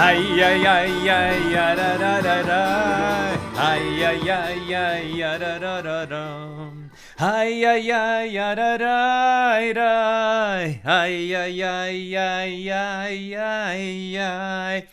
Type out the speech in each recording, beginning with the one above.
Ay ay ay ay ya da da da da. Ay ay ay ay ya da da da da. Ay ay ay ya da da da. Ay ay ay ay ay ay ay.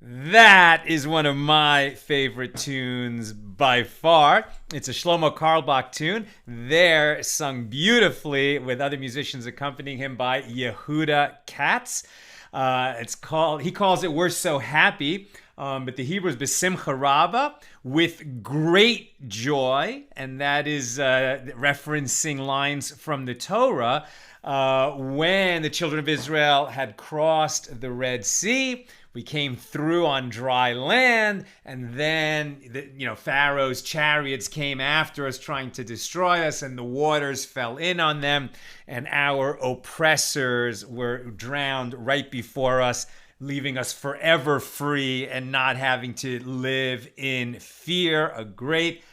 That is one of my favorite tunes by far. It's a Shlomo Carlebach tune. There, sung beautifully with other musicians accompanying him by Yehuda Katz. He calls it "We're So Happy," but the Hebrew is "B'simcha Rabba," with great joy, and that is referencing lines from the Torah when the children of Israel had crossed the Red Sea. We came through on dry land, and then Pharaoh's chariots came after us, trying to destroy us, and the waters fell in on them, and our oppressors were drowned right before us, leaving us forever free and not having to live in fear. A great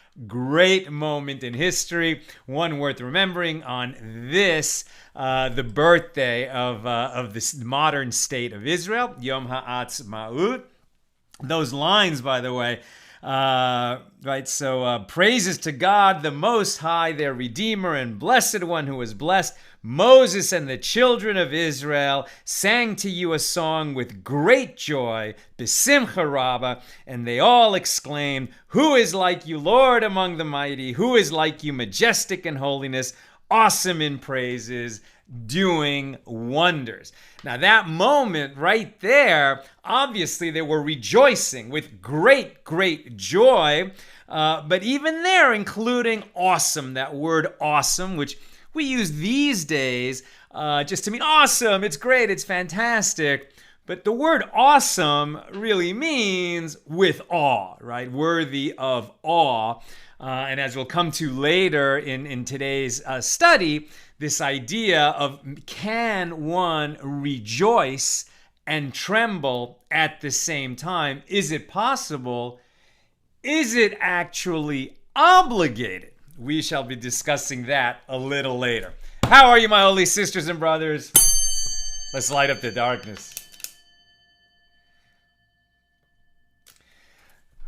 moment in history, one worth remembering on this, the birthday of the modern state of Israel, Yom Ha'atzmaut. Those lines, by the way, right? So praises to God, the Most High, their Redeemer and Blessed One who was blessed. Moses and the children of Israel sang to you a song with great joy, B'simcha Rabba, and they all exclaimed, "Who is like you, Lord, among the mighty? Who is like you, majestic in holiness, awesome in praises, doing wonders?" Now that moment right there, obviously they were rejoicing with great joy, but even there including awesome, that word awesome, which we use these days just to mean awesome, it's great, it's fantastic. But the word awesome really means with awe, right? Worthy of awe. And as we'll come to later in today's study, this idea of can one rejoice and tremble at the same time? Is it possible? Is it actually obligated? We shall be discussing that a little later. How are you, my holy sisters and brothers? Let's light up the darkness.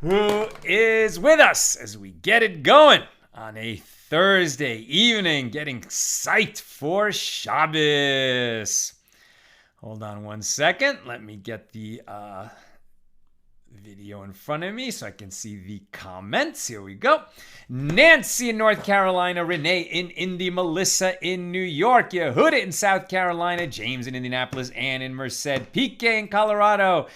Who is with us as we get it going on a Thursday evening, getting psyched for Shabbos? Hold on one second. Let me get the video in front of me so I can see the comments. Here we go. Nancy in North Carolina, Renee in Indy, Melissa in New York, Yehuda in South Carolina, James in Indianapolis, Ann in Merced, PK in Colorado,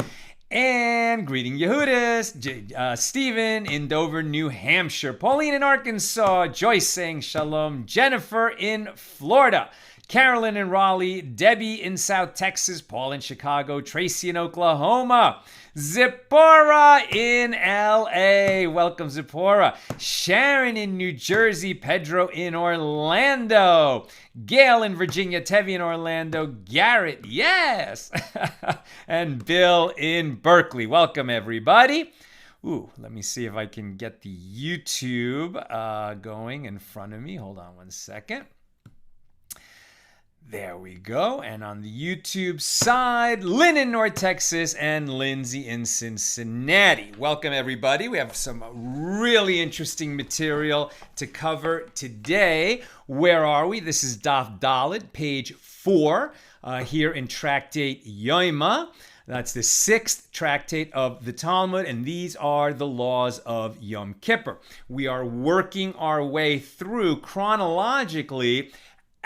and greeting Yehudis, Stephen in Dover, New Hampshire, Pauline in Arkansas, Joyce saying shalom, Jennifer in Florida, Carolyn in Raleigh, Debbie in South Texas, Paul in Chicago, Tracy in Oklahoma, Zipporah in LA. Welcome, Zipporah. Sharon in New Jersey, Pedro in Orlando, Gail in Virginia, Tevi in Orlando, Garrett, yes, and Bill in Berkeley. Welcome, everybody. Ooh, let me see if I can get the YouTube going in front of me. Hold on one second. There we go. And on the YouTube side, Lynn in North Texas and Lindsay in Cincinnati. Welcome, everybody. We have some really interesting material to cover today. Where are we? This is Daf Daled, page 4, here in Tractate Yoma. That's the 6th tractate of the Talmud, and these are the laws of Yom Kippur. We are working our way through chronologically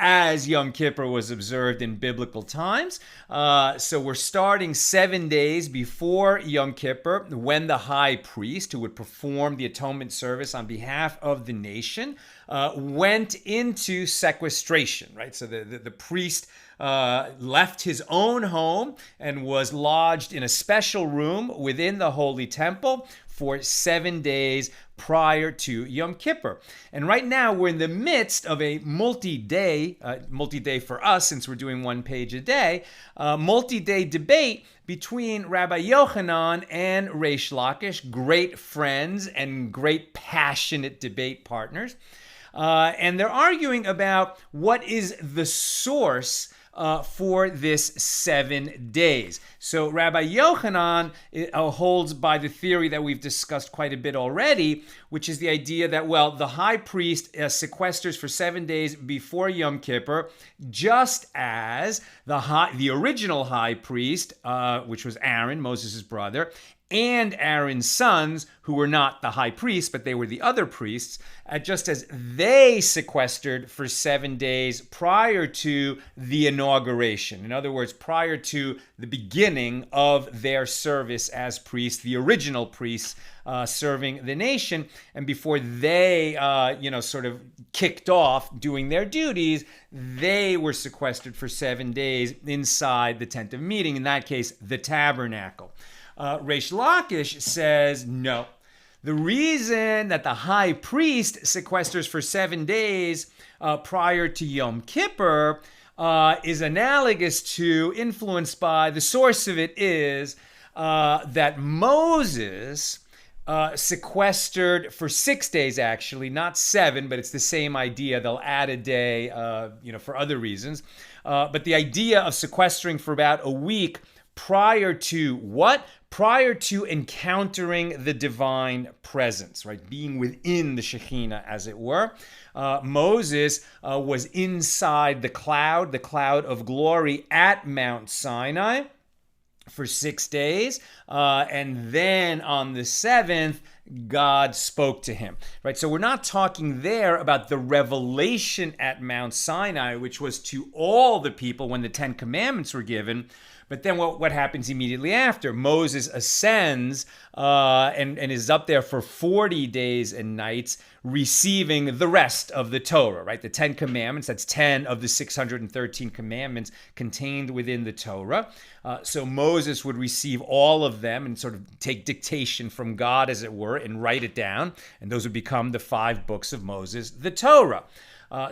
as Yom Kippur was observed in biblical times. So we're starting 7 days before Yom Kippur, when the high priest, who would perform the atonement service on behalf of the nation, went into sequestration, right? So the priest left his own home and was lodged in a special room within the Holy Temple for 7 days prior to Yom Kippur. And right now we're in the midst of a multi-day for us, since we're doing 1 page a day, multi-day debate between Rabbi Yochanan and Reish Lakish, great friends and great passionate debate partners. And they're arguing about what is the source for this 7 days. So Rabbi Yochanan holds by the theory that we've discussed quite a bit already, which is the idea that, well, the high priest sequesters for 7 days before Yom Kippur, just as the original high priest, which was Aaron, Moses' brother, and Aaron's sons, who were not the high priest, but they were the other priests, just as they sequestered for 7 days prior to the inauguration. In other words, prior to the beginning of their service as priests, the original priests serving the nation, and before they, sort of kicked off doing their duties, they were sequestered for 7 days inside the tent of meeting, in that case, the tabernacle. Reish Lakish says no. The reason that the high priest sequesters for 7 days prior to Yom Kippur is analogous to, influenced by, the source of it is that Moses sequestered for 6 days, actually, not 7, but it's the same idea. They'll add a day, for other reasons. But the idea of sequestering for about a week prior to what? Prior to encountering the divine presence, right? Being within the Shekhinah, as it were. Moses was inside the cloud of glory at Mount Sinai for 6 days. And then on the 7th, God spoke to him, right? So we're not talking there about the revelation at Mount Sinai, which was to all the people when the 10 Commandments were given. But then what happens immediately after? Moses ascends and is up there for 40 days and nights, receiving the rest of the Torah, right? The 10 Commandments, that's 10 of the 613 commandments contained within the Torah. So Moses would receive all of them and sort of take dictation from God, as it were, and write it down. And those would become the 5 books of Moses, the Torah.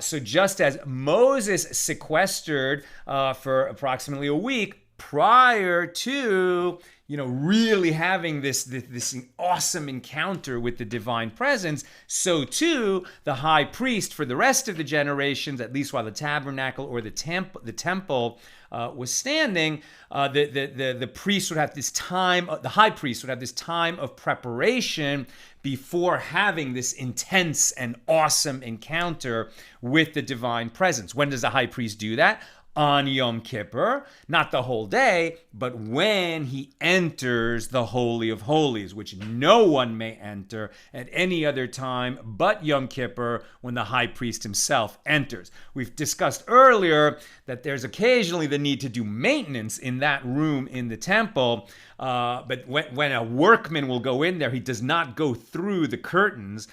So just as Moses sequestered for approximately a week prior to, really having this awesome encounter with the divine presence, so too the high priest for the rest of the generations, at least while the tabernacle or the temple was standing, the priest would have this time. The high priest would have this time of preparation before having this intense and awesome encounter with the divine presence. When does the high priest do that? On Yom Kippur, not the whole day, but when he enters the Holy of Holies, which no one may enter at any other time but Yom Kippur, when the high priest himself enters. We've discussed earlier that there's occasionally the need to do maintenance in that room in the temple, but when a workman will go in there, he does not go through the curtains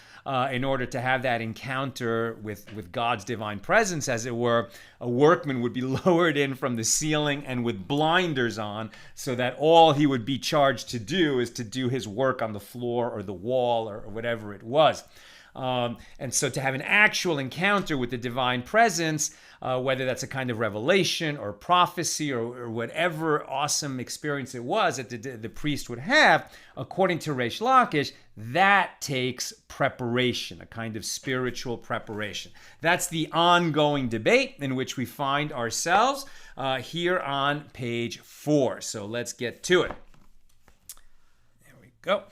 in order to have that encounter with God's divine presence, as it were. A workman would be lowered in from the ceiling and with blinders on, so that all he would be charged to do is to do his work on the floor or the wall or whatever it was. And so to have an actual encounter with the divine presence, whether that's a kind of revelation or prophecy or whatever awesome experience it was that the priest would have, according to Reish Lakish, that takes preparation, a kind of spiritual preparation. That's the ongoing debate in which we find ourselves here on page 4. So let's get to it. There we go.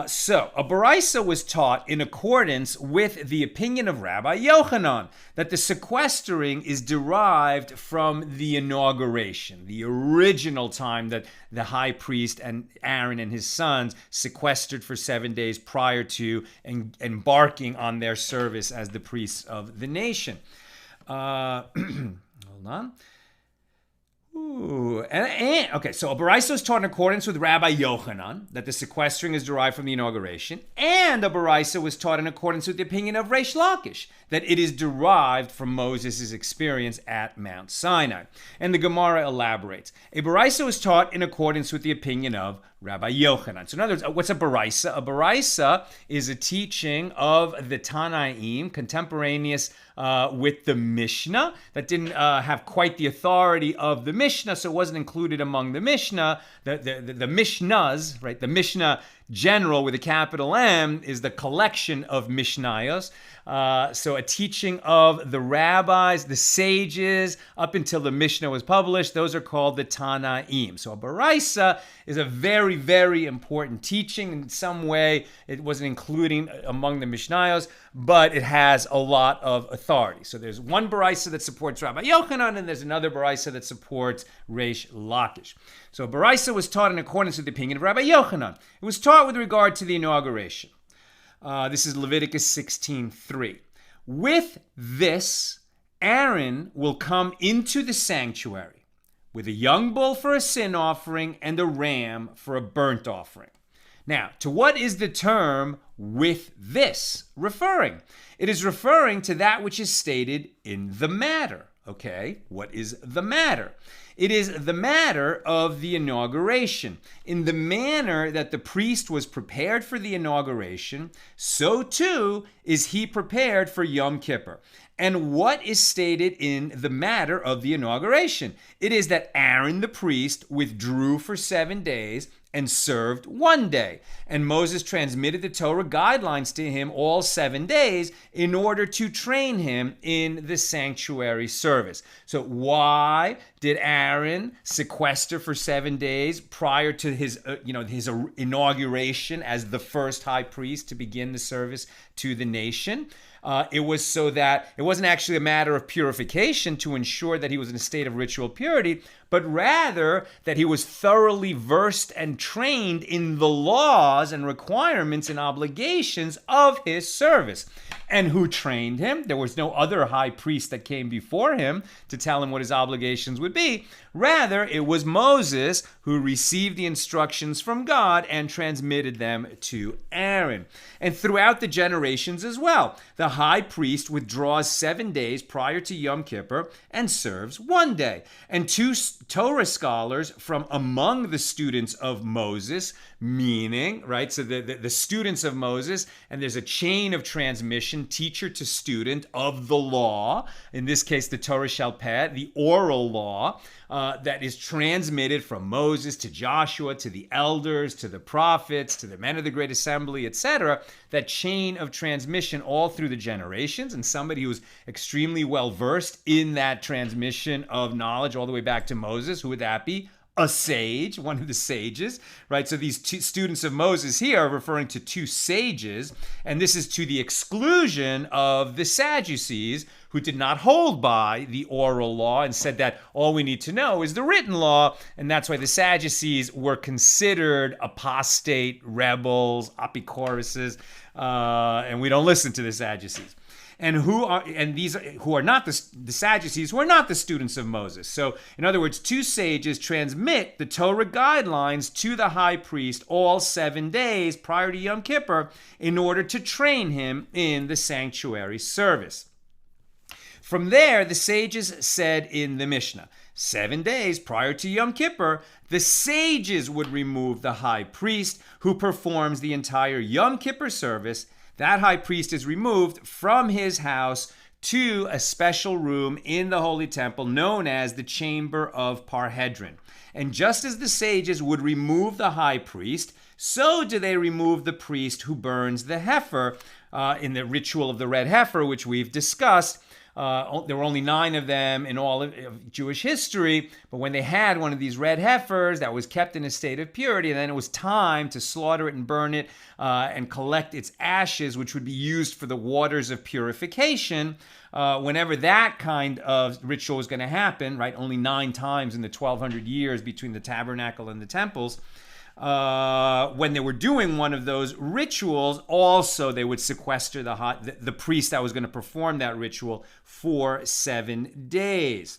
So, a Baraisa was taught in accordance with the opinion of Rabbi Yochanan that the sequestering is derived from the inauguration, the original time that the high priest and Aaron and his sons sequestered for 7 days prior to embarking on their service as the priests of the nation. Hold on. Okay, so a Baraisa is taught in accordance with Rabbi Yochanan that the sequestering is derived from the inauguration, and a Baraisa was taught in accordance with the opinion of Reish Lakish that it is derived from Moses' experience at Mount Sinai. And the Gemara elaborates. A Baraisa was taught in accordance with the opinion of Rabbi Yochanan. So in other words, what's a Baraisa? A Baraisa is a teaching of the Tanaim, contemporaneous with the Mishna, that didn't have quite the authority of the Mishna, so it wasn't included among the Mishna. The Mishnas, right? The Mishna general with a capital M is the collection of Mishnayos. So a teaching of the rabbis, the sages, up until the Mishnah was published. Those are called the Tanaim. So a Baraisa is a very, very important teaching. In some way, it wasn't including among the Mishnayos, but it has a lot of authority. So there's one Baraisa that supports Rabbi Yochanan, and there's another Baraisa that supports Reish Lakish. So Baraisa was taught in accordance with the opinion of Rabbi Yochanan. It was taught with regard to the inauguration. This is Leviticus 16:3. With this, Aaron will come into the sanctuary with a young bull for a sin offering and a ram for a burnt offering. Now, to what is the term "with this" referring? It is referring to that which is stated in the matter. Okay, what is the matter? It is the matter of the inauguration. In the manner that the priest was prepared for the inauguration, so too is he prepared for Yom Kippur. And what is stated in the matter of the inauguration? It is that Aaron the priest withdrew for 7 days and served 1 day. And Moses transmitted the Torah guidelines to him all 7 days in order to train him in the sanctuary service. So why did Aaron sequester for 7 days prior to his inauguration as the first high priest to begin the service to the nation? It was so that it wasn't actually a matter of purification to ensure that he was in a state of ritual purity, but rather that he was thoroughly versed and trained in the laws and requirements and obligations of his service. And who trained him? There was no other high priest that came before him to tell him what his obligations would be. Rather, it was Moses who received the instructions from God and transmitted them to Aaron. And throughout the generations as well, the high priest withdraws 7 days prior to Yom Kippur and serves 1 day. And 2 Torah scholars from among the students of Moses, meaning, right, so the students of Moses, and there's a chain of transmission, teacher to student of the law, in this case the Torah Shel Peh, the oral law, that is transmitted from Moses to Joshua, to the elders, to the prophets, to the men of the great assembly, etc. That chain of transmission all through the generations, and somebody who was extremely well versed in that transmission of knowledge all the way back to Moses. Who would that be? A sage, one of the sages, right? So these 2 students of Moses here are referring to 2 sages, and this is to the exclusion of the Sadducees, who did not hold by the oral law and said that all we need to know is the written law, and that's why the Sadducees were considered apostate, rebels, apicoruses, and we don't listen to the Sadducees. And these who are not the Sadducees, who are not the students of Moses. So, in other words, 2 sages transmit the Torah guidelines to the high priest all 7 days prior to Yom Kippur in order to train him in the sanctuary service. From there, the sages said in the Mishnah, 7 days prior to Yom Kippur, the sages would remove the high priest who performs the entire Yom Kippur service. That high priest is removed from his house to a special room in the Holy Temple known as the Chamber of Parhedron. And just as the sages would remove the high priest, so do they remove the priest who burns the heifer in the ritual of the red heifer, which we've discussed. There were only 9 of them in all of Jewish history, but when they had one of these red heifers that was kept in a state of purity, then it was time to slaughter it and burn it and collect its ashes, which would be used for the waters of purification. Whenever that kind of ritual was going to happen, right, only 9 times in the 1200 years between the tabernacle and the temples, when they were doing one of those rituals, also they would sequester the priest that was going to perform that ritual for 7 days.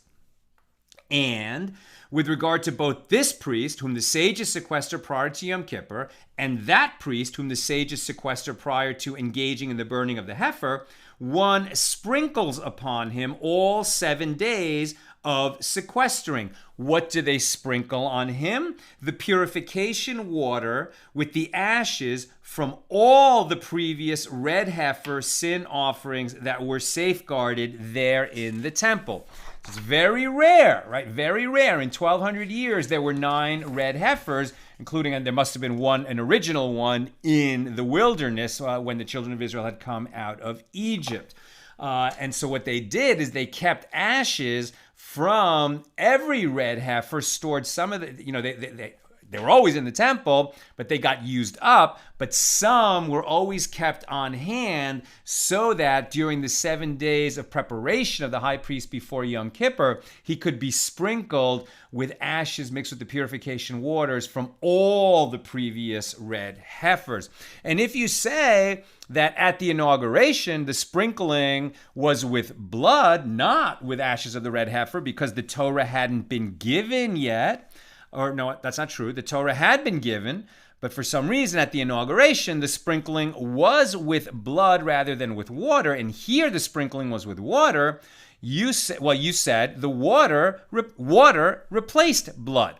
And with regard to both this priest, whom the sages sequester prior to Yom Kippur, and that priest, whom the sages sequester prior to engaging in the burning of the heifer, one sprinkles upon him all 7 days of sequestering. What do they sprinkle on him? The purification water with the ashes from all the previous red heifer sin offerings that were safeguarded there in the temple. It's very rare, right? Very rare. In 1200 years, there were 9 red heifers. including, and there must have been an original one in the wilderness when the children of Israel had come out of Egypt. And so what they did is they kept ashes from every red heifer, stored some of the, they were always in the temple, but they got used up. But some were always kept on hand so that during the 7 days of preparation of the high priest before Yom Kippur, he could be sprinkled with ashes mixed with the purification waters from all the previous red heifers. And if you say that at the inauguration, the sprinkling was with blood, not with ashes of the red heifer, because the Torah hadn't been given yet, or no, that's not true. The Torah had been given, but for some reason at the inauguration, the sprinkling was with blood rather than with water. And here the sprinkling was with water. You said the water replaced blood.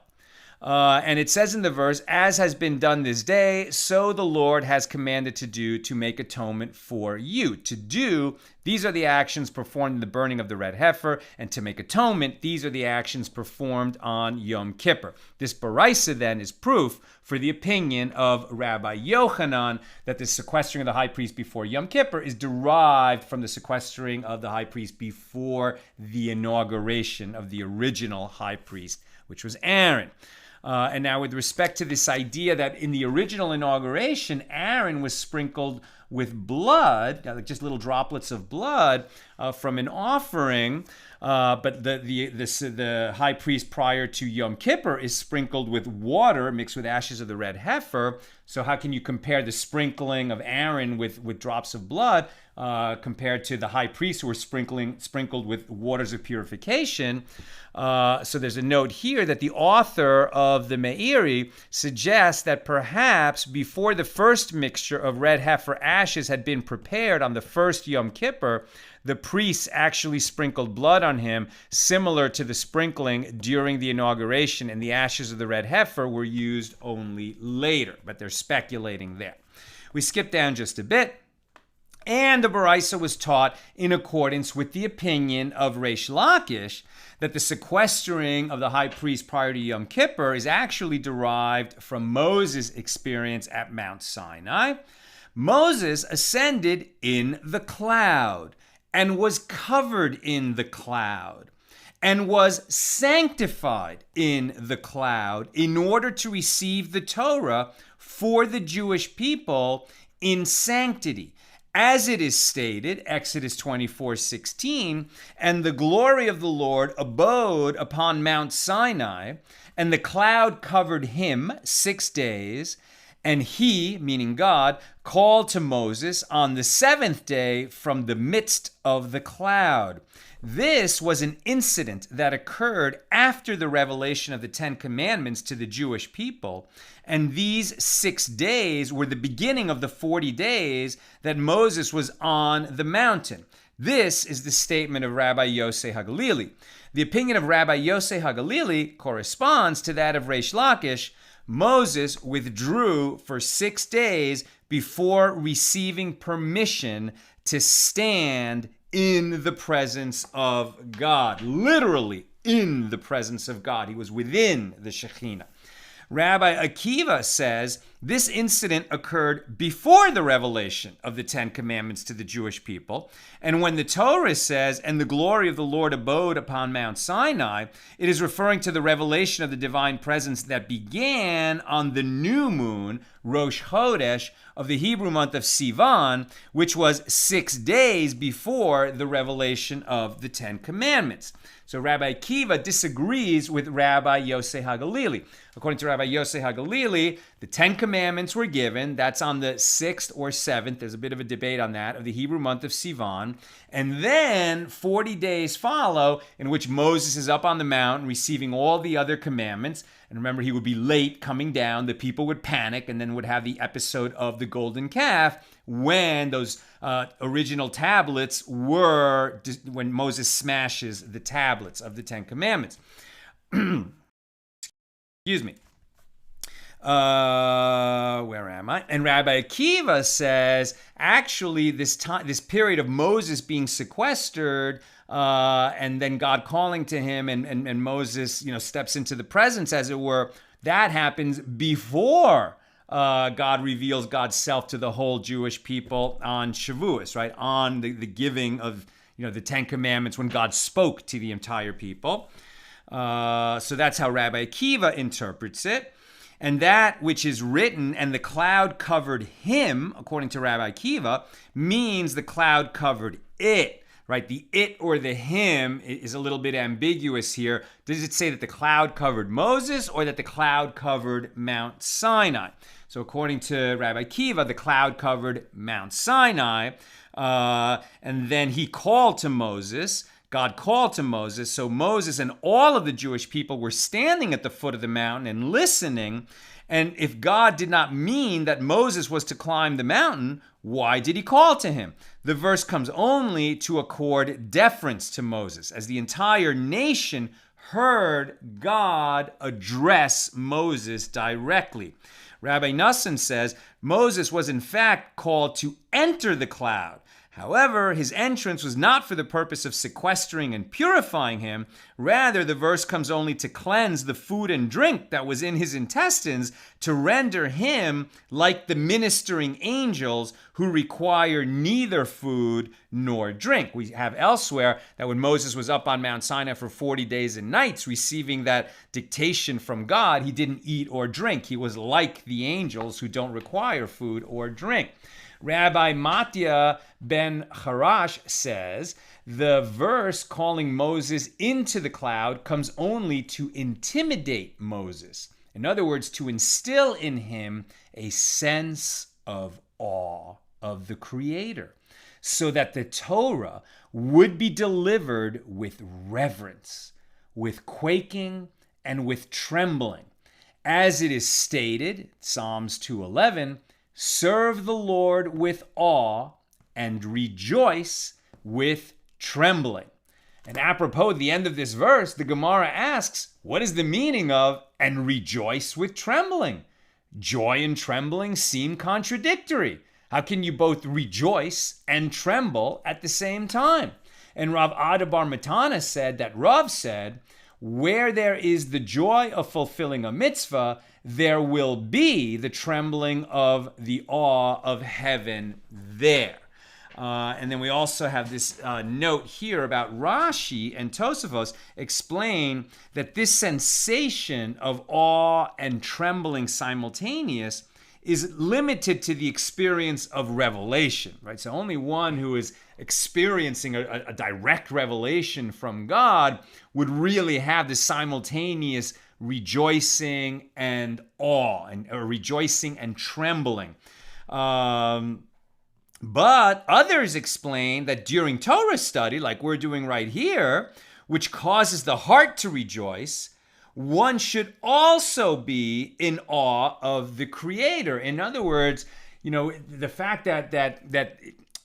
And it says in the verse, as has been done this day, so the Lord has commanded to do, to make atonement for you. To do, these are the actions performed in the burning of the red heifer, and to make atonement, these are the actions performed on Yom Kippur. This baraisa then is proof for the opinion of Rabbi Yochanan that the sequestering of the high priest before Yom Kippur is derived from the sequestering of the high priest before the inauguration of the original high priest, which was Aaron. And now with respect to this idea that in the original inauguration, Aaron was sprinkled with blood, like just little droplets of blood from an offering, but the high priest prior to Yom Kippur is sprinkled with water mixed with ashes of the red heifer. So how can you compare the sprinkling of Aaron with drops of blood compared to the high priests who were sprinkled with waters of purification? So there's a note here that the author of the Meiri suggests that perhaps before the first mixture of red heifer ashes had been prepared on the first Yom Kippur, the priests actually sprinkled blood on him, similar to the sprinkling during the inauguration, and the ashes of the red heifer were used only later. But they're speculating there. We skip down just a bit. And the baraisa was taught in accordance with the opinion of Reish Lakish that the sequestering of the high priest prior to Yom Kippur is actually derived from Moses' experience at Mount Sinai. Moses ascended in the cloud and was covered in the cloud and was sanctified in the cloud in order to receive the Torah for the Jewish people in sanctity. As it is stated, Exodus 24:16, and the glory of the Lord abode upon Mount Sinai, and the cloud covered him 6 days, and he, meaning God, called to Moses on the 7th day from the midst of the cloud. This was an incident that occurred after the revelation of the Ten Commandments to the Jewish people, and these 6 days were the beginning of the 40 days that Moses was on the mountain. This is the statement of Rabbi Yosei HaGalili. The opinion of Rabbi Yosei HaGalili corresponds to that of Reish Lakish. Moses withdrew for 6 days before receiving permission to stand in the presence of God. Literally in the presence of God. He was within the Shekhinah. Rabbi Akiva says this incident occurred before the revelation of the Ten Commandments to the Jewish people. And when the Torah says, and the glory of the Lord abode upon Mount Sinai, it is referring to the revelation of the divine presence that began on the new moon, Rosh Chodesh, of the Hebrew month of Sivan, which was 6 days before the revelation of the Ten Commandments. So Rabbi Akiva disagrees with Rabbi Yosei HaGalili. According to Rabbi Yosei HaGalili, the Ten Commandments were given. That's on the 6th or 7th. There's a bit of a debate on that, of the Hebrew month of Sivan. And then 40 days follow in which Moses is up on the mountain receiving all the other commandments. And remember, he would be late coming down. The people would panic and then would have the episode of the golden calf when those original tablets were, when Moses smashes the tablets of the Ten Commandments. Excuse me. Where am I? And Rabbi Akiva says, actually, this period of Moses being sequestered, and then God calling to him, and Moses, steps into the presence, as it were. that happens before God reveals God's self to the whole Jewish people on Shavuos, right? On the giving of the Ten Commandments, when God spoke to the entire people. So that's how Rabbi Akiva interprets it. And that which is written, and the cloud covered him, according to Rabbi Akiva, means the cloud covered it, right? The it or the him is a little bit ambiguous here. Does it say that the cloud covered Moses or that the cloud covered Mount Sinai? So according to Rabbi Akiva, the cloud covered Mount Sinai, and then he called to Moses. God called to Moses, so Moses and all of the Jewish people were standing at the foot of the mountain and listening. And if God did not mean that Moses was to climb the mountain, why did he call to him? The verse comes only to accord deference to Moses, as the entire nation heard God address Moses directly. Rabbi Nassim says Moses was in fact called to enter the cloud. However, his entrance was not for the purpose of sequestering and purifying him. Rather, the verse comes only to cleanse the food and drink that was in his intestines, to render him like the ministering angels who require neither food nor drink. We have elsewhere that when Moses was up on Mount Sinai for 40 days and nights, receiving that dictation from God, he didn't eat or drink. He was like the angels who don't require food or drink. Rabbi Mattia ben Harash says the verse calling Moses into the cloud comes only to intimidate Moses. In other words, to instill in him a sense of awe of the Creator, so that the Torah would be delivered with reverence, with quaking, and with trembling. As it is stated, Psalms 2:11, serve the Lord with awe and rejoice with trembling. And apropos the end of this verse, the Gemara asks, what is the meaning of and rejoice with trembling? Joy and trembling seem contradictory. How can you both rejoice and tremble at the same time? And Rav Ada bar Matana said that Rav said, where there is the joy of fulfilling a mitzvah, there will be the trembling of the awe of heaven there. And then we also have this note here about Rashi and Tosafos explain that this sensation of awe and trembling simultaneous is limited to the experience of revelation, right? So only one who is experiencing a direct revelation from God would really have this simultaneous rejoicing and awe, or rejoicing and trembling. But others explain that during Torah study, like we're doing right here, which causes the heart to rejoice, one should also be in awe of the Creator. In other words, the fact that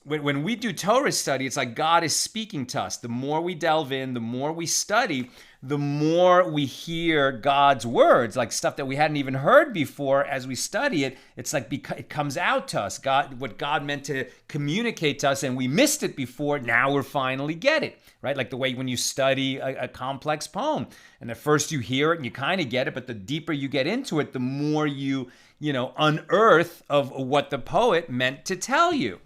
when we do Torah study, it's like God is speaking to us. The more we delve in, the more we study, the more we hear God's words, like stuff that we hadn't even heard before. As we study it, it's like it comes out to us. What God meant to communicate to us, and we missed it before. Now we're finally get it, right? Like the way when you study a complex poem, and at first you hear it and you kind of get it, but the deeper you get into it, the more you unearth of what the poet meant to tell you.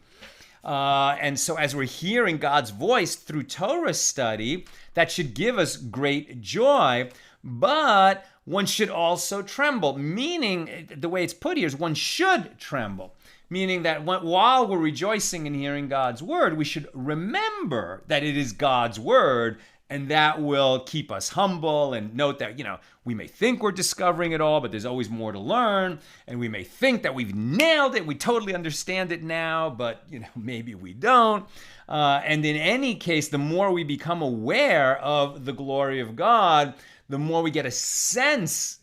And so as we're hearing God's voice through Torah study, that should give us great joy, but one should also tremble, meaning the way it's put here is one should tremble, meaning that while we're rejoicing in hearing God's word, we should remember that it is God's word, and that will keep us humble, and note that, we may think we're discovering it all, but there's always more to learn. And we may think that we've nailed it. We totally understand it now, but, maybe we don't. And in any case, the more we become aware of the glory of God, the more we get a sense,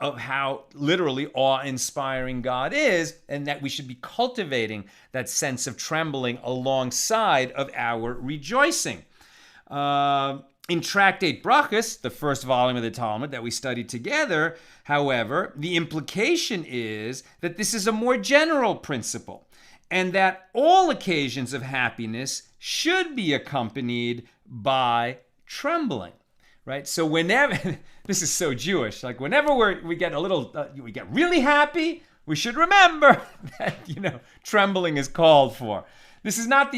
of how literally awe-inspiring God is, and that we should be cultivating that sense of trembling alongside of our rejoicing. In Tractate Brachos, the first volume of the Talmud that we studied together, however, the implication is that this is a more general principle, and that all occasions of happiness should be accompanied by trembling. right? So whenever, this is so Jewish, like whenever we get a little, we get really happy, we should remember that, trembling is called for. This is not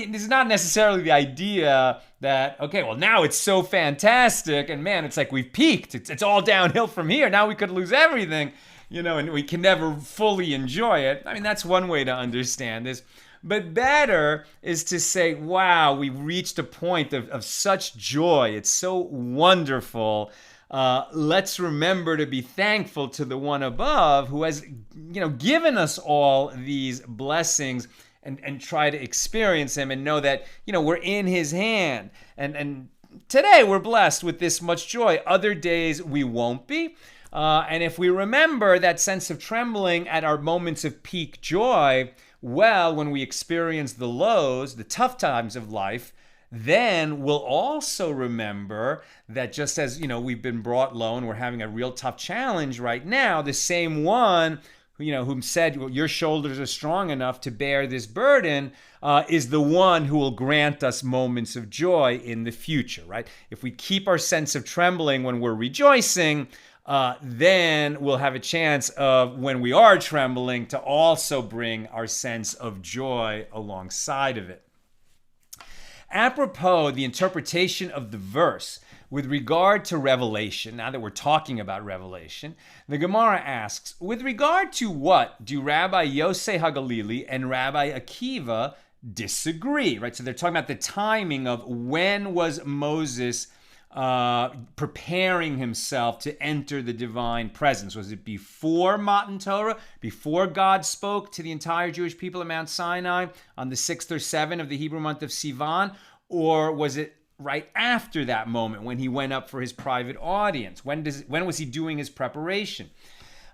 necessarily the idea that, okay, well, now it's so fantastic, and man, it's like we've peaked. It's all downhill from here. Now we could lose everything, and we can never fully enjoy it. I mean, that's one way to understand this. But better is to say, wow, we've reached a point of such joy. It's so wonderful. Let's remember to be thankful to the one above who has, given us all these blessings, and try to experience him and know that, we're in his hand. And today we're blessed with this much joy. Other days we won't be. And if we remember that sense of trembling at our moments of peak joy, well, when we experience the lows, the tough times of life, then we'll also remember that just as, we've been brought low and we're having a real tough challenge right now, the same one whom said, well, your shoulders are strong enough to bear this burden, is the one who will grant us moments of joy in the future, right? If we keep our sense of trembling when we're rejoicing, then we'll have a chance of, when we are trembling, to also bring our sense of joy alongside of it. Apropos the interpretation of the verse, with regard to Revelation, now that we're talking about Revelation, the Gemara asks, with regard to what do Rabbi Yosei HaGalili and Rabbi Akiva disagree, right? So they're talking about the timing of when was Moses preparing himself to enter the divine presence. Was it before Matan Torah, before God spoke to the entire Jewish people at Mount Sinai on the 6th or 7th of the Hebrew month of Sivan, or was it right after that moment when he went up for his private audience? When was he doing his preparation?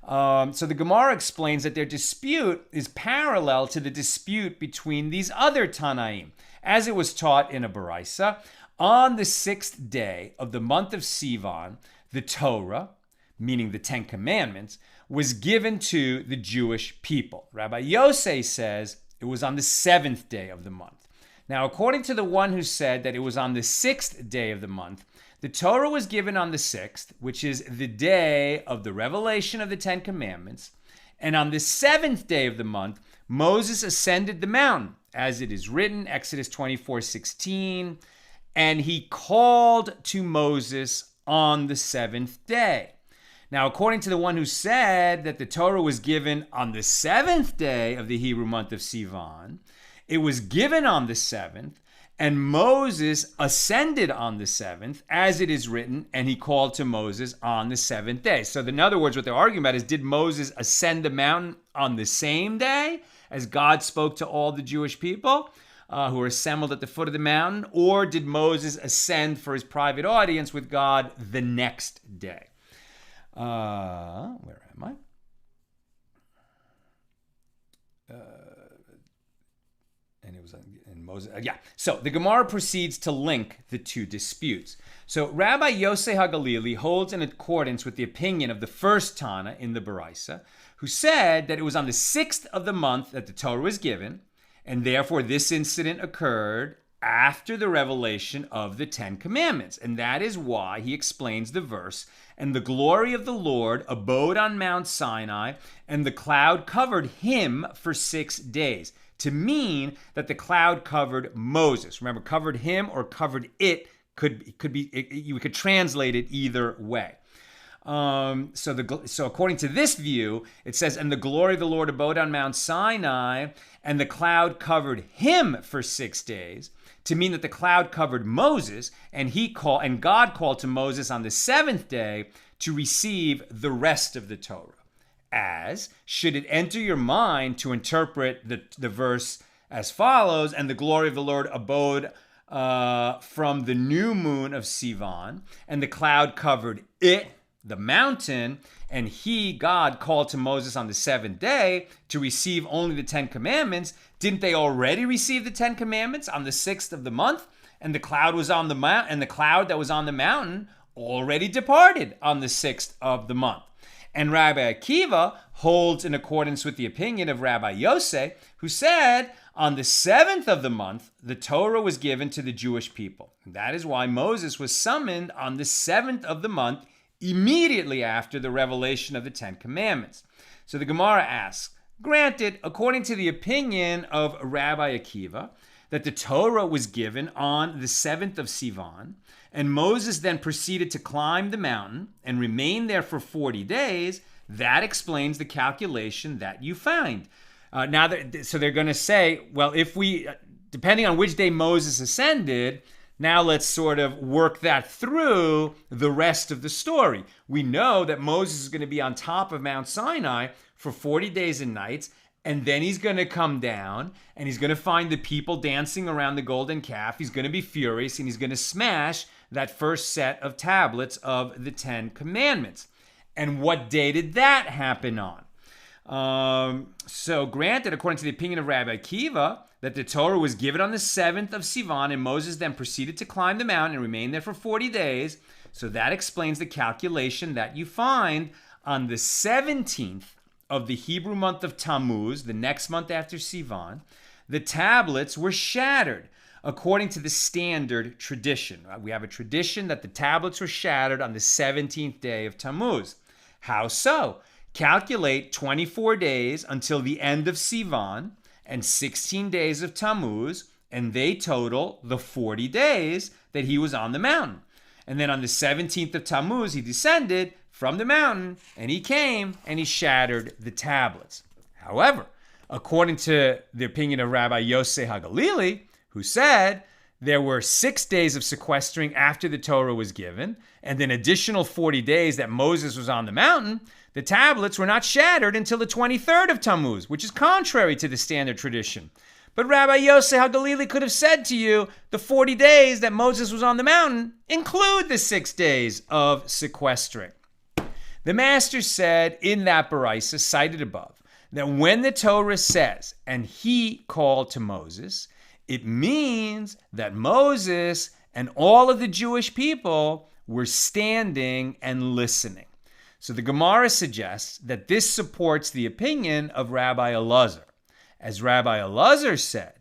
So the Gemara explains that their dispute is parallel to the dispute between these other Tanaim, as it was taught in a Baraisa. On the 6th day of the month of Sivan, the Torah, meaning the Ten Commandments, was given to the Jewish people. Rabbi Yosei says it was on the 7th day of the month. Now, according to the one who said that it was on the 6th day of the month, the Torah was given on the 6th, which is the day of the revelation of the Ten Commandments. And on the 7th day of the month, Moses ascended the mountain, as it is written, Exodus 24:16, and he called to Moses on the 7th day. Now, according to the one who said that the Torah was given on the 7th day of the Hebrew month of Sivan, it was given on the 7th, and Moses ascended on the 7th, as it is written, and he called to Moses on the 7th day. So in other words, what they're arguing about is, did Moses ascend the mountain on the same day as God spoke to all the Jewish people who were assembled at the foot of the mountain, or did Moses ascend for his private audience with God the next day? Where am I? And it was in Moses. So the Gemara proceeds to link the two disputes. So Rabbi Yosei HaGalili holds in accordance with the opinion of the first Tana in the Baraisa, who said that it was on the 6th of the month that the Torah was given, and therefore this incident occurred after the revelation of the Ten Commandments. And that is why he explains the verse, and the glory of the Lord abode on Mount Sinai, and the cloud covered him for 6 days. To mean that the cloud covered Moses. Remember, covered him or covered it could be, you could translate it either way. So according to this view, it says, and the glory of the Lord abode on Mount Sinai, and the cloud covered him for 6 days, to mean that the cloud covered Moses, and God called to Moses on the 7th day to receive the rest of the Torah. As, should it enter your mind to interpret the verse as follows, and the glory of the Lord abode from the new moon of Sivan, and the cloud covered it, the mountain, and God, called to Moses on the 7th day to receive only the 10 commandments. Didn't they already receive the 10 commandments on the 6th of the month? And the cloud was on the mountain, and the cloud that was on the mountain already departed on the 6th of the month. And Rabbi Akiva holds in accordance with the opinion of Rabbi Yosef, who said on the 7th of the month, the Torah was given to the Jewish people. And that is why Moses was summoned on the 7th of the month, immediately after the revelation of the Ten Commandments. So the Gemara asks, granted, according to the opinion of Rabbi Akiva, that the Torah was given on the 7th of Sivan, and Moses then proceeded to climb the mountain and remain there for 40 days, that explains the calculation that you find. So they're going to say, well, if we, depending on which day Moses ascended, now let's sort of work that through the rest of the story. We know that Moses is going to be on top of Mount Sinai for 40 days and nights, and then he's going to come down, and he's going to find the people dancing around the golden calf. He's going to be furious, and he's going to smash that first set of tablets of the Ten Commandments. And what day did that happen on? So granted, according to the opinion of Rabbi Akiva, that the Torah was given on the 7th of Sivan, and Moses then proceeded to climb the mountain and remain there for 40 days. So that explains the calculation that you find on the 17th of the Hebrew month of Tammuz, the next month after Sivan, the tablets were shattered according to the standard tradition. We have a tradition that the tablets were shattered on the 17th day of Tammuz. How so? Calculate 24 days until the end of Sivan and 16 days of Tammuz, and they total the 40 days that he was on the mountain. And then on the 17th of Tammuz, he descended from the mountain, and he came and he shattered the tablets. However, according to the opinion of Rabbi Yosef HaGalili, who said there were 6 days of sequestering after the Torah was given, and then additional 40 days that Moses was on the mountain, the tablets were not shattered until the 23rd of Tammuz, which is contrary to the standard tradition. But Rabbi Yosef HaGalili could have said to you, the 40 days that Moses was on the mountain include the 6 days of sequestering. The master said in that Baraisa cited above, that when the Torah says, and he called to Moses, it means that Moses and all of the Jewish people were standing and listening. So the Gemara suggests that this supports the opinion of Rabbi Elazar. As Rabbi Elazar said,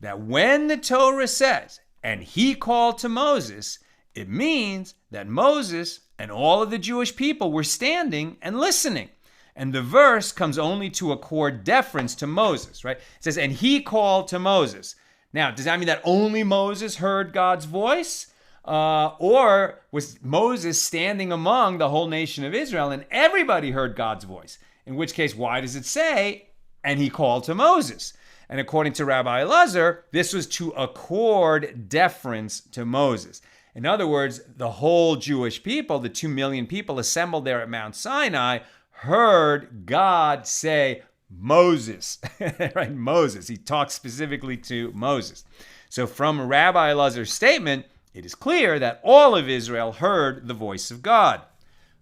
that when the Torah says, and he called to Moses, it means that Moses and all of the Jewish people were standing and listening. And the verse comes only to accord deference to Moses, right? It says, and he called to Moses. Now, does that mean that only Moses heard God's voice? Or was Moses standing among the whole nation of Israel and everybody heard God's voice? In which case, why does it say, and he called to Moses? And according to Rabbi Elazar, this was to accord deference to Moses. In other words, the whole Jewish people, the 2 million people assembled there at Mount Sinai, heard God say, Moses, right? Moses. He talks specifically to Moses. So from Rabbi Elazar's statement, it is clear that all of Israel heard the voice of God.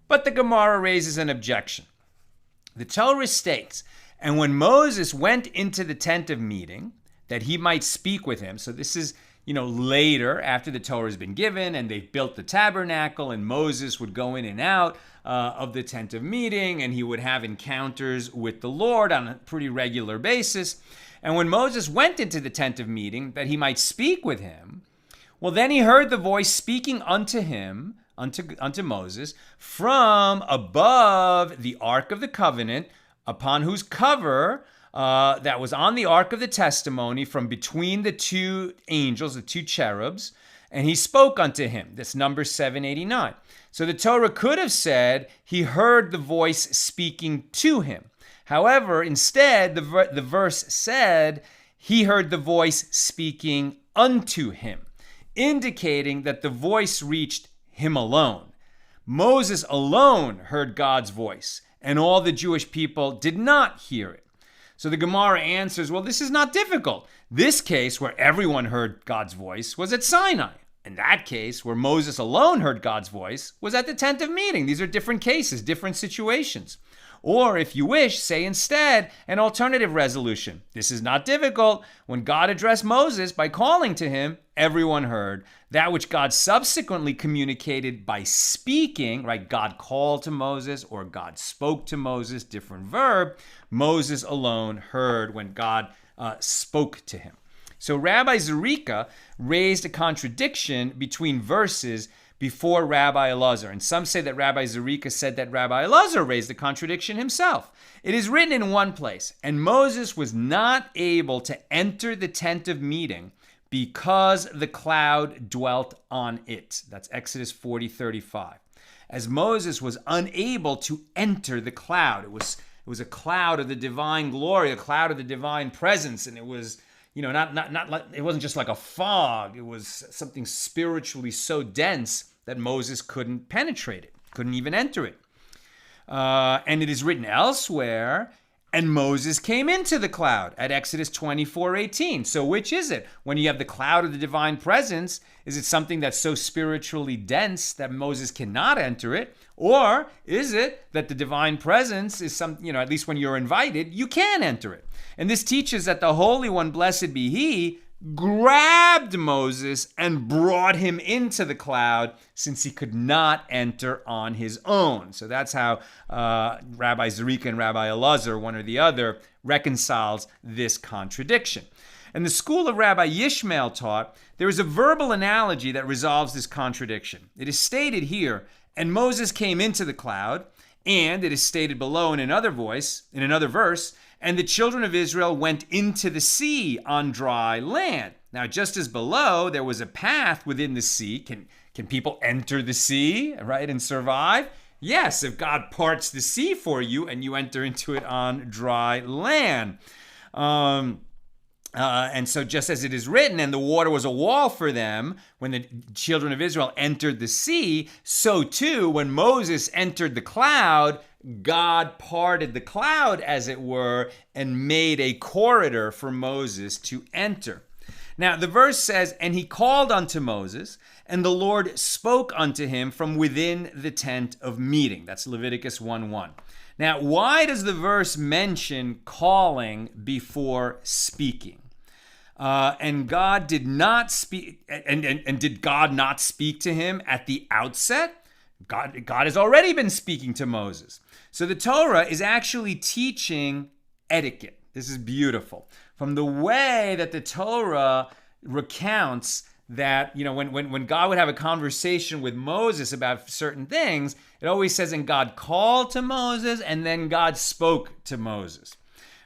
But the Gemara raises an objection. The Torah states, and when Moses went into the tent of meeting, that he might speak with him. So this is, later after the Torah has been given and they've built the tabernacle, and Moses would go in and out of the tent of meeting, and he would have encounters with the Lord on a pretty regular basis. And when Moses went into the tent of meeting, that he might speak with him, well, then he heard the voice speaking unto him, unto Moses, from above the Ark of the Covenant, upon whose cover that was on the Ark of the Testimony, from between the two angels, the two cherubs, and he spoke unto him. That's number 789. So the Torah could have said he heard the voice speaking to him. However, instead, the verse said he heard the voice speaking unto him, indicating that the voice reached him alone. Moses alone heard God's voice, and all the Jewish people did not hear it. So the Gemara answers, well, this is not difficult. This case where everyone heard God's voice was at Sinai. In that case, where Moses alone heard God's voice was at the tent of meeting. These are different cases, different situations. Or if you wish, say instead an alternative resolution. This is not difficult. When God addressed Moses by calling to him, everyone heard. That which God subsequently communicated by speaking, right? God called to Moses or God spoke to Moses, different verb. Moses alone heard when God spoke to him. So Rabbi Zerika raised a contradiction between verses before Rabbi Elazar. And some say that Rabbi Zerika said that Rabbi Elazar raised the contradiction himself. It is written in one place, and Moses was not able to enter the tent of meeting because the cloud dwelt on it. That's Exodus 40:35. As Moses was unable to enter the cloud. It was a cloud of the divine glory, a cloud of the divine presence, and it was, not like, it wasn't just like a fog. It was something spiritually so dense that Moses couldn't penetrate it, couldn't even enter it. And it is written elsewhere, and Moses came into the cloud at Exodus 24:18. So which is it? When you have the cloud of the divine presence, is it something that's so spiritually dense that Moses cannot enter it? Or is it that the divine presence is at least when you're invited, you can enter it? And this teaches that the Holy One, blessed be He, grabbed Moses and brought him into the cloud since he could not enter on his own. So that's how Rabbi Zerika and Rabbi Elazar, one or the other, reconciles this contradiction. And the school of Rabbi Yishmael taught there is a verbal analogy that resolves this contradiction. It is stated here, and Moses came into the cloud, and it is stated below in another verse, and the children of Israel went into the sea on dry land. Now, just as below, there was a path within the sea. Can people enter the sea, right, and survive? Yes, if God parts the sea for you and you enter into it on dry land. And so just as it is written, and the water was a wall for them when the children of Israel entered the sea, so too, when Moses entered the cloud, God parted the cloud, as it were, and made a corridor for Moses to enter. Now, the verse says, and he called unto Moses, and the Lord spoke unto him from within the tent of meeting. That's Leviticus 1:1. Now, why does the verse mention calling before speaking? And God did not speak, and did God not speak to him at the outset? God has already been speaking to Moses. So the Torah is actually teaching etiquette. This is beautiful. From the way that the Torah recounts that, when God would have a conversation with Moses about certain things, it always says, and God called to Moses, and then God spoke to Moses.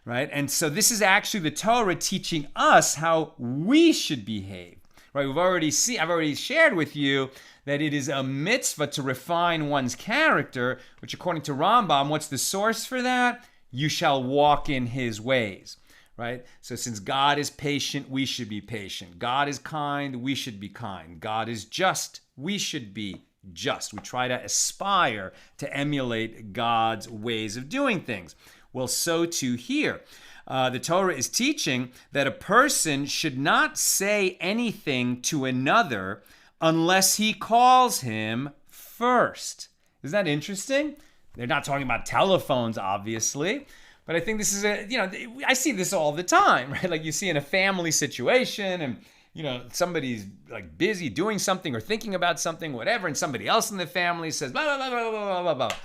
Right? And so this is actually the Torah teaching us how we should behave. Right? I've already shared with you that it is a mitzvah to refine one's character, which according to Rambam, what's the source for that? You shall walk in his ways. Right? So since God is patient, we should be patient. God is kind, we should be kind. God is just, we should be just. We try to aspire to emulate God's ways of doing things. Well, so too here. The Torah is teaching that a person should not say anything to another unless he calls him first. Isn't that interesting? They're not talking about telephones, obviously, but I think this is I see this all the time, right? Like you see in a family situation and somebody's like busy doing something or thinking about something, whatever, and somebody else in the family says, blah, blah, blah, blah, blah, blah, blah.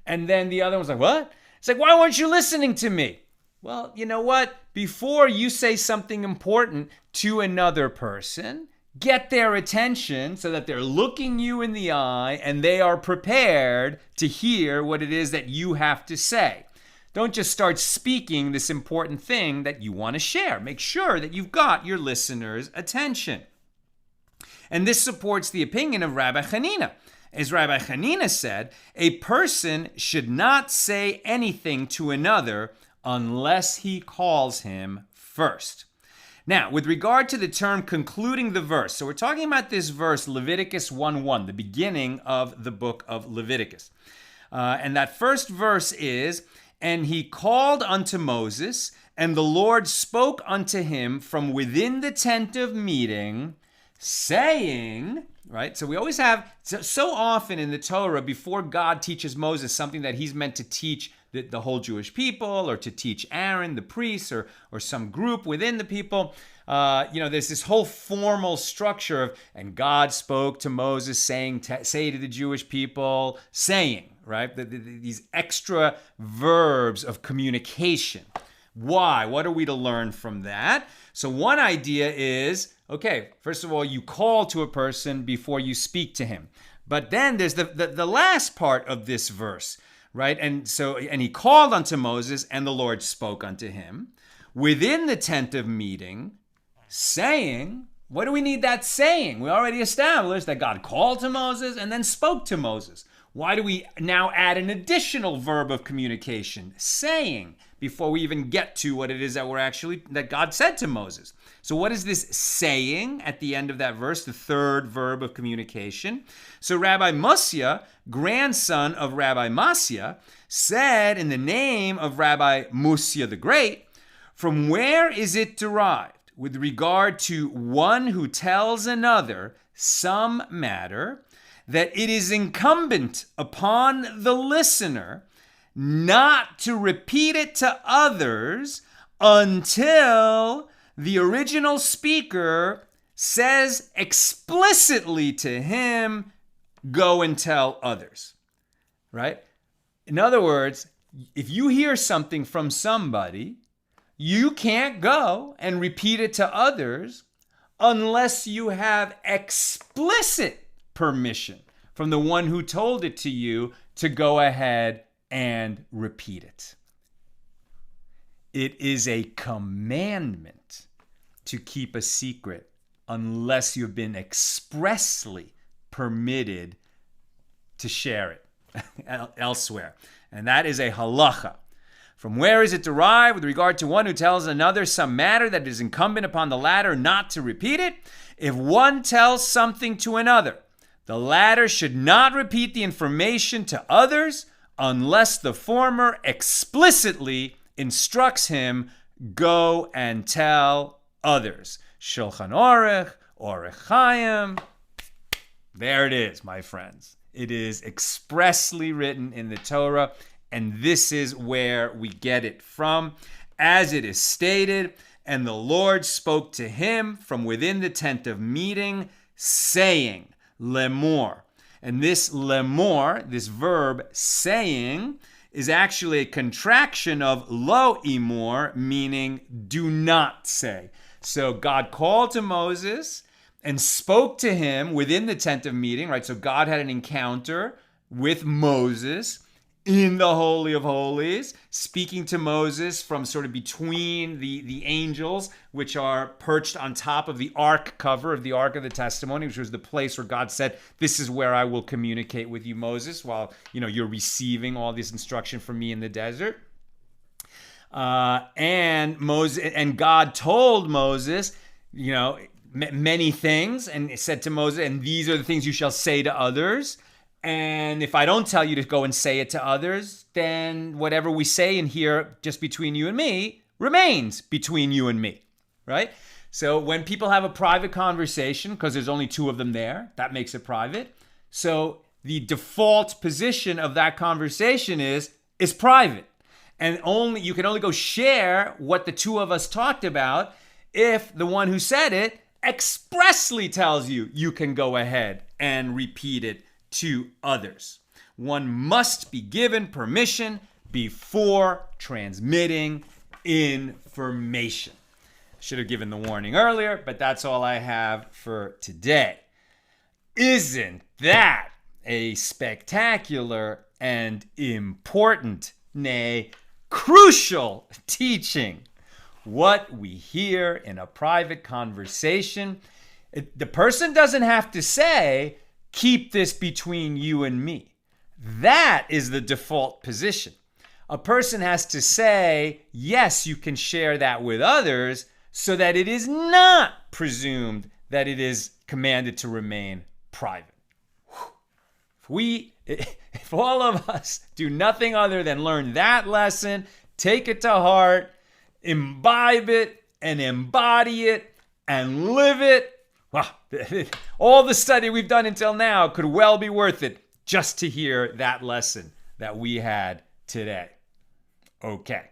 And then the other one's like, what? It's like, why weren't you listening to me? Well, you know what? Before you say something important to another person, get their attention so that they're looking you in the eye and they are prepared to hear what it is that you have to say. Don't just start speaking this important thing that you want to share. Make sure that you've got your listeners' attention. And this supports the opinion of Rabbi Hanina. As Rabbi Hanina said, a person should not say anything to another unless he calls him first. Now, with regard to the term concluding the verse, so we're talking about this verse, Leviticus 1:1, the beginning of the book of Leviticus. And that first verse is, and he called unto Moses, and the Lord spoke unto him from within the tent of meeting, saying, right? So we always have, so often in the Torah, before God teaches Moses something that he's meant to teach the whole Jewish people, or to teach Aaron, the priest, or some group within the people. There's this whole formal structure of, and God spoke to Moses saying, say to the Jewish people, saying, right? These extra verbs of communication. Why? What are we to learn from that? So one idea is, okay, first of all, you call to a person before you speak to him. But then there's the last part of this verse, right? And he called unto Moses, and the Lord spoke unto him within the tent of meeting, saying, what do we need that saying? We already established that God called to Moses and then spoke to Moses. Why do we now add an additional verb of communication, saying, before we even get to what it is that God said to Moses? So what is this saying at the end of that verse, the third verb of communication? So Rabbi Musia, grandson of Rabbi Masya, said in the name of Rabbi Musia the Great, from where is it derived with regard to one who tells another some matter, that it is incumbent upon the listener not to repeat it to others until the original speaker says explicitly to him, go and tell others, right? In other words, if you hear something from somebody, you can't go and repeat it to others unless you have explicit permission from the one who told it to you to go ahead and repeat it. It is a commandment to keep a secret unless you've been expressly permitted to share it elsewhere. And that is a halacha. From where is it derived with regard to one who tells another some matter that is incumbent upon the latter not to repeat it? If one tells something to another, the latter should not repeat the information to others unless the former explicitly instructs him, go and tell others. Shulchan Aruch, Orech Chaim. There it is, my friends. It is expressly written in the Torah, and this is where we get it from. As it is stated, and the Lord spoke to him from within the tent of meeting, saying, lemor. And this lemor, this verb saying, is actually a contraction of lo imor, meaning do not say. So God called to Moses and spoke to him within the tent of meeting, right? So God had an encounter with Moses in the Holy of Holies, speaking to Moses from sort of between the angels, which are perched on top of the ark cover of the Ark of the Testimony, which was the place where God said, this is where I will communicate with you, Moses, while you're receiving all this instruction from me in the desert. And God told Moses, many things, and said to Moses, and these are the things you shall say to others. And if I don't tell you to go and say it to others, then whatever we say in here just between you and me remains between you and me, right? So when people have a private conversation, because there's only two of them there, that makes it private. So the default position of that conversation is private. And you can only go share what the two of us talked about if the one who said it expressly tells you you can go ahead and repeat it to others. One must be given permission before transmitting information. Should have given the warning earlier, but that's all I have for today. Isn't that a spectacular and important, nay, crucial teaching? What we hear in a private conversation, the person doesn't have to say, keep this between you and me. That is the default position. A person has to say, yes, you can share that with others, so that it is not presumed that it is commanded to remain private. If all of us do nothing other than learn that lesson, take it to heart, imbibe it, and embody it, and live it, all the study we've done until now could well be worth it just to hear that lesson that we had today. Okay,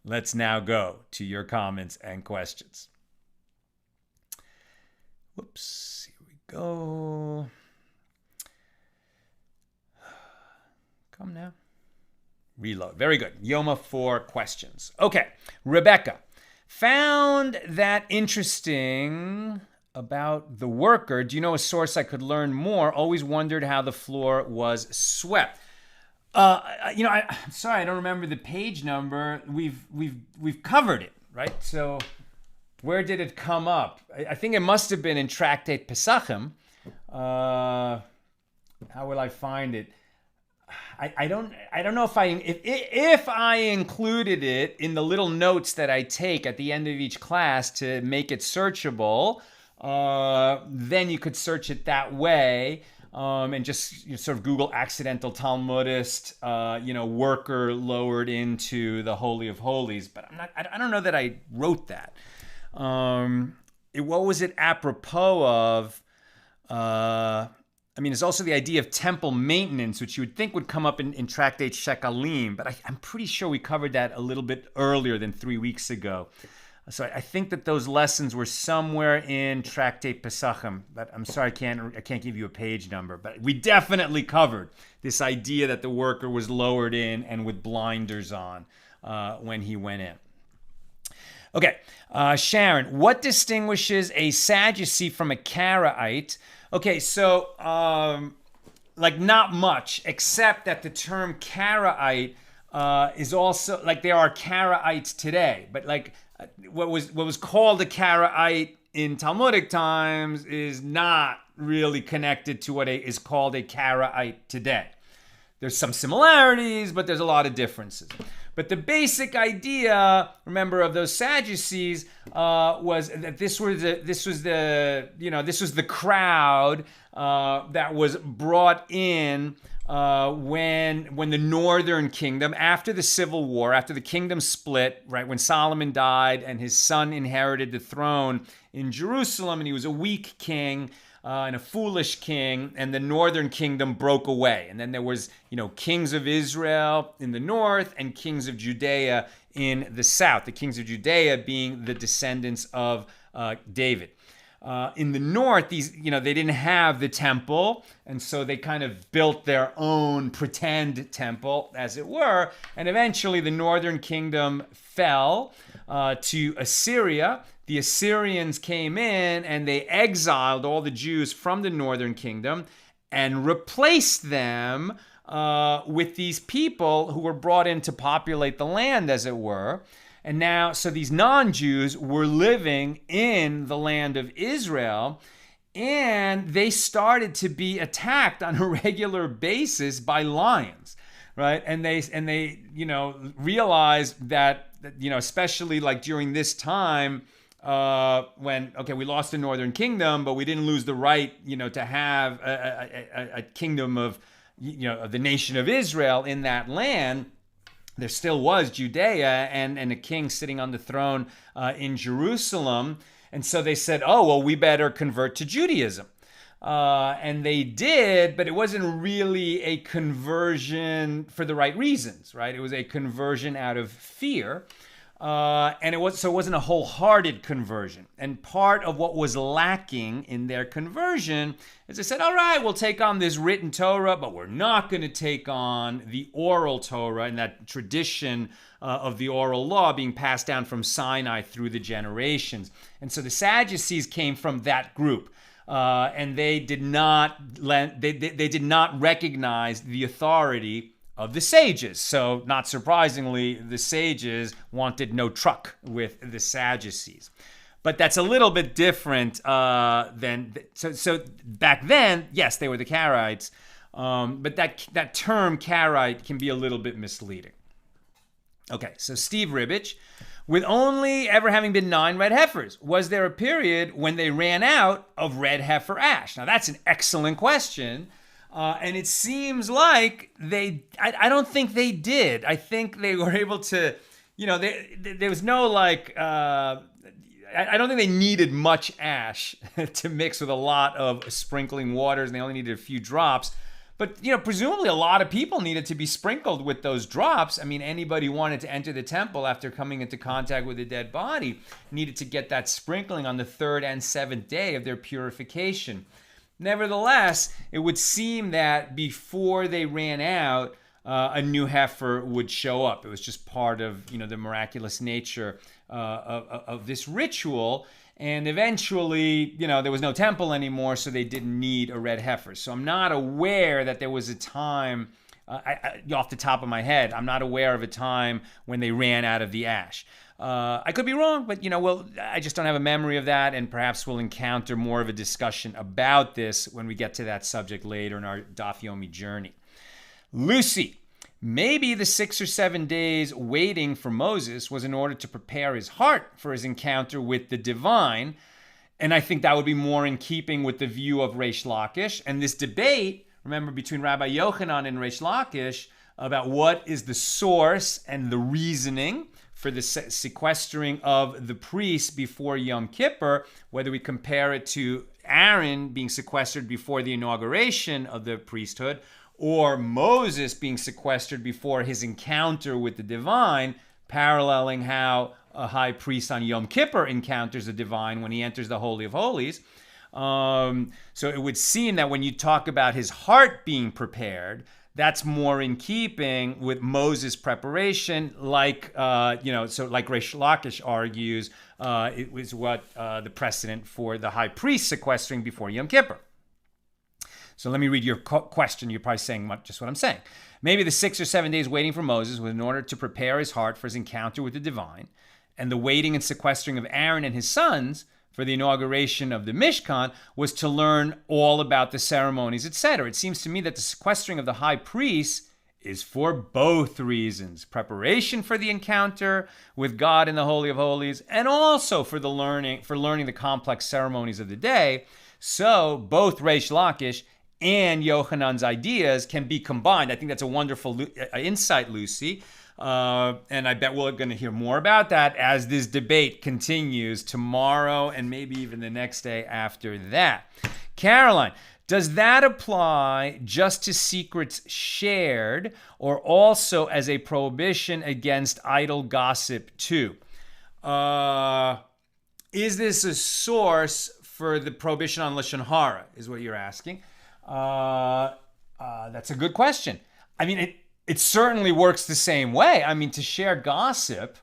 let's now go to your comments and questions. Whoops, here we go. Come now. Reload. Very good. Yoma for questions. Okay, Rebecca found that interesting about the worker. Do you know a source I could learn more? Always wondered how the floor was swept. I'm sorry, I don't remember the page number. We've covered it, right? So where did it come up? I think it must have been in Tractate Pesachim. How will I find it? I don't know if I included it in the little notes that I take at the end of each class to make it searchable. Then you could search it that way. And just sort of Google accidental Talmudist, worker lowered into the Holy of Holies. But I don't know that I wrote that. What was it apropos of? It's also the idea of temple maintenance, which you would think would come up in Tractate Shekalim, but I'm pretty sure we covered that a little bit earlier than 3 weeks ago. So I think that those lessons were somewhere in Tractate Pesachim, but I'm sorry I can't give you a page number. But we definitely covered this idea that the worker was lowered in and with blinders on when he went in. Okay, Sharon, what distinguishes a Sadducee from a Karaite? Okay, so not much, except that the term Karaite is also, there are Karaites today, but what was called a Karaite in Talmudic times is not really connected to what is called a Karaite today. There's some similarities, but there's a lot of differences. But the basic idea, remember, of those Sadducees was that this was the crowd that was brought in when the northern kingdom, after the civil war, after the kingdom split, right, when Solomon died and his son inherited the throne in Jerusalem, and he was a weak king and a foolish king, and the northern kingdom broke away. And then there was, kings of Israel in the north and kings of Judea in the south. The kings of Judea being the descendants of David. In the north, these, they didn't have the temple, and so they kind of built their own pretend temple, as it were. And eventually, the northern kingdom fell to Assyria. The Assyrians came in and they exiled all the Jews from the northern kingdom and replaced them with these people who were brought in to populate the land, as it were. And now, so these non-Jews were living in the land of Israel, and they started to be attacked on a regular basis by lions, right? And they realized that, especially during this time, when, we lost the northern kingdom, but we didn't lose the right, to have a kingdom of, of the nation of Israel in that land. There still was Judea and a king sitting on the throne in Jerusalem. And so they said, we better convert to Judaism. And they did, but it wasn't really a conversion for the right reasons, right? It was a conversion out of fear. And it wasn't a wholehearted conversion. And part of what was lacking in their conversion is they said, all right, we'll take on this written Torah, but we're not going to take on the oral Torah and that tradition of the oral law being passed down from Sinai through the generations. And so the Sadducees came from that group. And they did not recognize the authority of the sages. So not surprisingly, the sages wanted no truck with the Sadducees. But that's a little bit different than... So back then, yes, they were the Karaites. But that term Karaite can be a little bit misleading. Okay, so Steve Ribbich, with only ever having been 9 red heifers, was there a period when they ran out of red heifer ash? Now that's an excellent question. And it seems like I don't think they did. I think they were able to, there was no I don't think they needed much ash to mix with a lot of sprinkling waters, and they only needed a few drops. But, presumably a lot of people needed to be sprinkled with those drops. I mean, anybody who wanted to enter the temple after coming into contact with a dead body needed to get that sprinkling on the third and seventh day of their purification. Nevertheless, it would seem that before they ran out, a new heifer would show up. It was just part of, the miraculous nature of this ritual. And eventually, there was no temple anymore, so they didn't need a red heifer. So I'm not aware that there was a time, off the top of my head, I'm not aware of a time when they ran out of the ash. I could be wrong, but, I just don't have a memory of that, and perhaps we'll encounter more of a discussion about this when we get to that subject later in our Daf Yomi journey. Lucy. Maybe the 6 or 7 days waiting for Moses was in order to prepare his heart for his encounter with the divine. And I think that would be more in keeping with the view of Reish Lakish. And this debate, remember, between Rabbi Yochanan and Reish Lakish about what is the source and the reasoning for the sequestering of the priests before Yom Kippur, whether we compare it to Aaron being sequestered before the inauguration of the priesthood, or Moses being sequestered before his encounter with the divine, paralleling how a high priest on Yom Kippur encounters the divine when he enters the Holy of Holies. So it would seem that when you talk about his heart being prepared, that's more in keeping with Moses' preparation, like like Reish Lakish argues, it was what the precedent for the high priest sequestering before Yom Kippur. So let me read your question. You're probably saying just what I'm saying. Maybe the 6 or 7 days waiting for Moses was in order to prepare his heart for his encounter with the divine, and the waiting and sequestering of Aaron and his sons for the inauguration of the Mishkan was to learn all about the ceremonies, etc. It seems to me that the sequestering of the high priest is for both reasons: preparation for the encounter with God in the Holy of Holies, and also for learning the complex ceremonies of the day. So both Reish Lakish and Yochanan's ideas can be combined. I think that's a wonderful insight, Lucy. And I bet we're going to hear more about that as this debate continues tomorrow and maybe even the next day after that. Caroline, does that apply just to secrets shared or also as a prohibition against idle gossip too? Is this a source for the prohibition on Lashon Hara, is what you're asking? That's a good question. I mean, it certainly works the same way. I mean, to share gossip,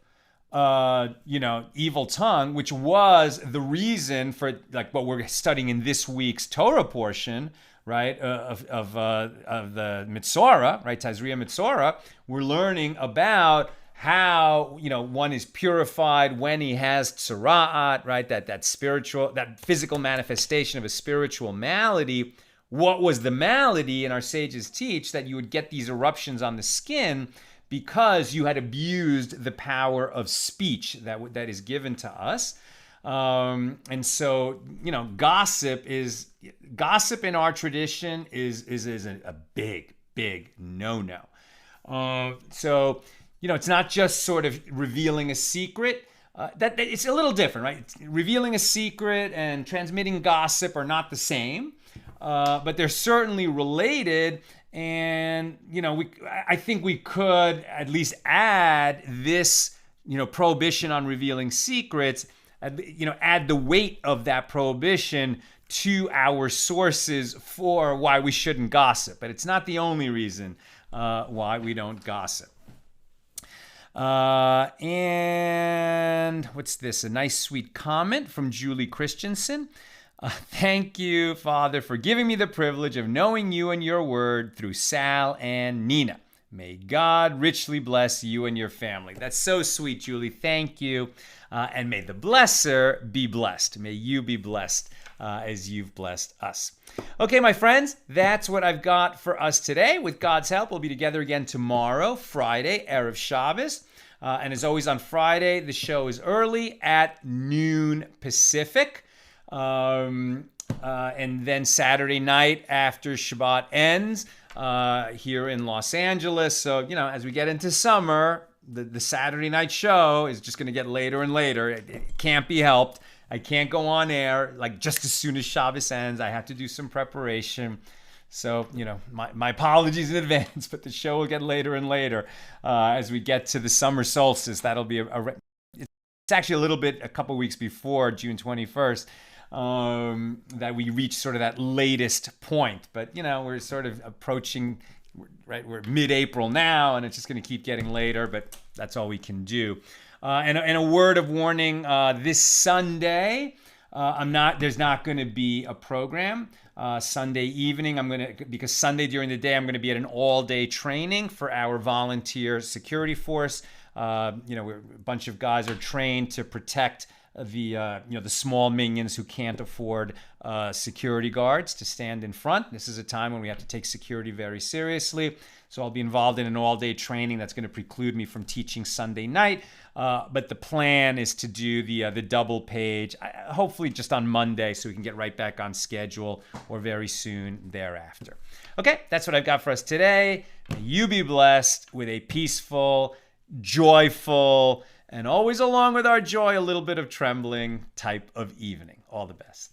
evil tongue, which was the reason for like what we're studying in this week's Torah portion, right, of the Mitzvah, right, Tazria Mitzvah, we're learning about how, one is purified when he has tzara'at, right, that physical manifestation of a spiritual malady. What was the malady? And our sages teach that you would get these eruptions on the skin because you had abused the power of speech that is given to us. And so, gossip in our tradition is a big no-no. So, it's not just sort of revealing a secret. That it's a little different, right? Revealing a secret and transmitting gossip are not the same. But they're certainly related, and I think we could at least add this, prohibition on revealing secrets, add the weight of that prohibition to our sources for why we shouldn't gossip. But it's not the only reason why we don't gossip. And what's this? A nice sweet comment from Julie Christensen. Thank you, Father, for giving me the privilege of knowing you and your word through Sal and Nina. May God richly bless you and your family. That's so sweet, Julie. Thank you. And may the blesser be blessed. May you be blessed as you've blessed us. Okay, my friends, that's what I've got for us today. With God's help, we'll be together again tomorrow, Friday, Erev Shabbos. And as always on Friday, the show is early at noon Pacific. And then Saturday night after Shabbat ends here in Los Angeles. So, as we get into summer, the Saturday night show is just going to get later and later. It can't be helped. I can't go on air like just as soon as Shabbos ends. I have to do some preparation. So, my apologies in advance, but the show will get later and later as we get to the summer solstice. That'll be it's actually a couple weeks before June 21st that we reach sort of that latest point. But, we're sort of approaching, right? We're mid-April now, and it's just going to keep getting later, but that's all we can do. And a word of warning, this Sunday, there's not going to be a program. Sunday evening, because Sunday during the day, I'm going to be at an all-day training for our volunteer security force. A bunch of guys are trained to protect the small minions who can't afford security guards to stand in front. This is a time when we have to take security very seriously. So I'll be involved in an all-day training that's going to preclude me from teaching Sunday night. But the plan is to do the double page, hopefully just on Monday, so we can get right back on schedule or very soon thereafter. Okay, that's what I've got for us today. May you be blessed with a peaceful, joyful, and always along with our joy, a little bit of trembling type of evening. All the best.